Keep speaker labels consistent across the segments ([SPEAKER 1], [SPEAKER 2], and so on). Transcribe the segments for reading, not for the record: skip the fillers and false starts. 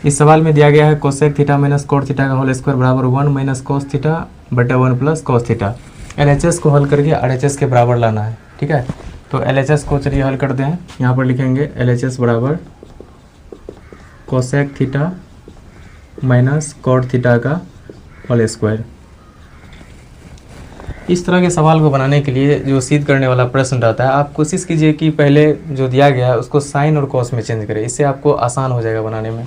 [SPEAKER 1] इस सवाल में दिया गया है cosec theta minus cot theta का होल स्क्वायर बराबर 1 माइनस कोस थीटा बटा 1 प्लस कोस थीटा। LHS को हल करके RHS के बराबर लाना है, ठीक है। तो LHS को चलिए हल करते हैं। यहाँ पर लिखेंगे LHS बराबर cosec theta minus cot theta का होल स्क्वायर। इस तरह के सवाल को बनाने के लिए जो सिद्ध करने वाला प्रश्न रहता है, आप कोशिश कीजिए कि पहले जो दिया गया है उसको साइन और कॉस में चेंज करें, इससे आपको आसान हो जाएगा बनाने में।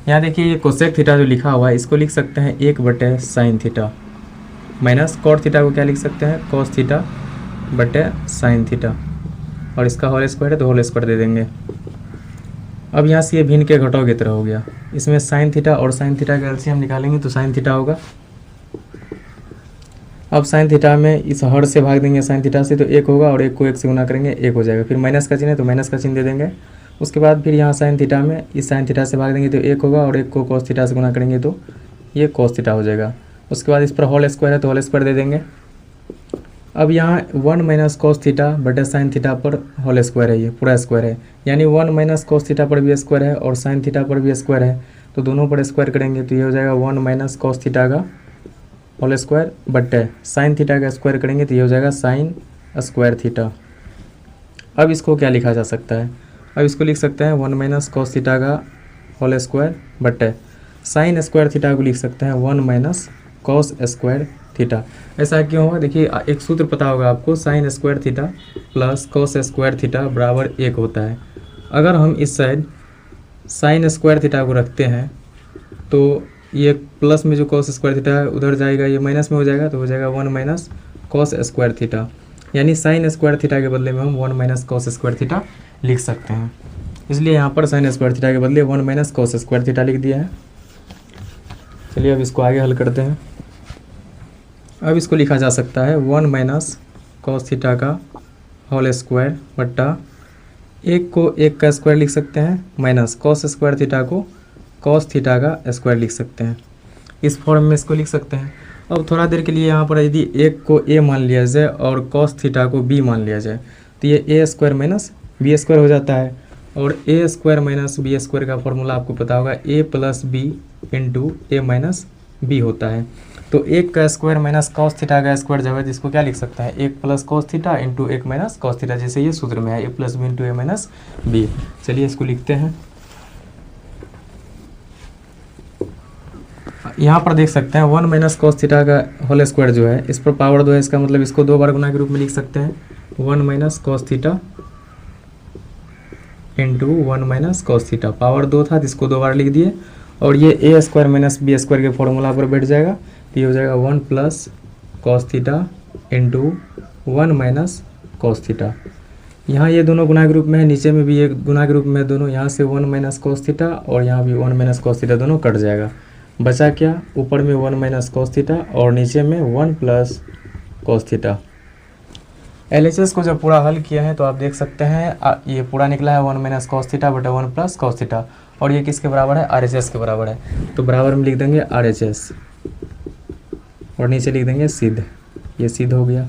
[SPEAKER 1] यहाँ देखिए ये कोसेक थीटा जो लिखा हुआ है इसको लिख सकते हैं 1 बटे sine theta minus cot theta को क्या लिख सकते हैं कॉस थीटा बटे साइन थीटा, और इसका होल स्क्वायर है तो होल स्क्वायर दे देंगे। अब यहाँ से ये भिन्न के घटाव की तरह हो गया। इसमें साइन थीटा और साइन थीटा का एलसीएम निकालेंगे तो साइन थीटा होगा। अब साइन थीटा में इस हर से भाग देंगे साइन थीटा से तो 1 होगा, और 1 को 1 से गुना करेंगे 1 हो जाएगा। फिर माइनस का चिन्ह है तो माइनस का चिन्ह दे देंगे। उसके बाद फिर यहाँ साइन थीटा में इस साइन थीटा से भाग देंगे तो 1 होगा, और 1 को कॉस थीटा से गुना करेंगे तो ये कॉस थीटा हो जाएगा। उसके बाद इस पर होल स्क्वायर है तो होल स्क्वायर दे देंगे। अब यहाँ 1 माइनस कॉस थीटा बटे साइन थीटा पर होल स्क्वायर है, ये पूरा स्क्वायर है, यानी 1 माइनस कॉस थीटा पर भी स्क्वायर है और साइन थीटा पर भी स्क्वायर है, तो दोनों पर स्क्वायर करेंगे तो ये हो जाएगा 1 माइनस कॉस थीटा का होल स्क्वायर बटे साइन थीटा का स्क्वायर करेंगे तो ये हो जाएगा साइन स्क्वायर थीटा। अब इसको क्या लिखा जा सकता है, अब इसको लिख सकते हैं 1 माइनस कॉस थीटा का होल स्क्वायर बटे साइन स्क्वायर थीटा को लिख सकते हैं 1 माइनस कॉस स्क्वायर थीटा। ऐसा क्यों होगा, देखिए एक सूत्र पता होगा आपको, sine square theta plus cos square theta बराबर 1 होता है। अगर हम इस साइड साइन स्क्वायर थीटा को रखते हैं तो ये प्लस में जो कॉस स्क्वायर थीटा है उधर जाएगा, ये माइनस में हो जाएगा, तो हो जाएगा 1 माइनस कॉस स्क्वायर थीटा, यानी साइन स्क्वायर थीटा के बदले में हम 1 माइनस कॉस स्क्वायर थीटा लिख सकते हैं। इसलिए यहाँ पर साइन स्क्वायर थीटा के बदले 1 माइनस कॉस स्क्वायर थीटा लिख दिया है। चलिए अब इसको आगे हल करते हैं। अब इसको लिखा जा सकता है 1 माइनस कॉस थीटा का होल स्क्वायर बट्टा 1 को 1 का स्क्वायर लिख सकते हैं माइनस कॉस स्क्वायर थीटा को कॉस थीटा का स्क्वायर लिख सकते हैं। इस फॉर्म में इसको लिख सकते हैं। अब थोड़ा देर के लिए यहाँ पर यदि 1 को a मान लिया जाए और कॉस थीटा को b मान लिया जाए तो ये a square minus b square हो जाता है, और a square minus b square का फॉर्मूला आपको पता होगा a plus b into a minus b होता है। तो 1 का स्क्वायर माइनस कॉस थीटा का स्क्वायर जब है तो इसको क्या लिख सकते हैं 1 plus cos theta into 1 minus cos theta, जैसे ये सूत्र में है a plus B into a minus b। चलिए इसको लिखते हैं। यहाँ पर देख सकते हैं 1 माइनस कॉस थीटा का होल स्क्वायर जो है इस पर पावर 2 है, इसका मतलब इसको 2 बार गुना के रूप में लिख सकते हैं 1 minus cos theta into 1 minus cos theta. Power 2 था तो इसको 2 बार लिख दिए, और ये a square minus b square के फॉर्मूला पर बैठ जाएगा तो ये हो जाएगा 1 plus cos theta into 1 minus cos theta. यहाँ ये दोनों गुना के रूप में है, नीचे में भी ये गुना के रूप में है दोनों, यहाँ से 1 माइनस कॉस थीटा और यहाँ भी 1 माइनस कॉस थीटा, दोनों कट जाएगा। बचा क्या, ऊपर में 1 माइनस कॉस थीटा और नीचे में 1 प्लस कॉस थीटा। LHS को जब पूरा हल किया है तो आप देख सकते हैं ये पूरा निकला है 1 माइनस कॉस थीटा बटा 1 प्लस कॉस थीटा, और ये किसके बराबर है RHS के बराबर है। तो बराबर में लिख देंगे RHS और नीचे लिख देंगे सिद्ध, ये सिद्ध हो गया।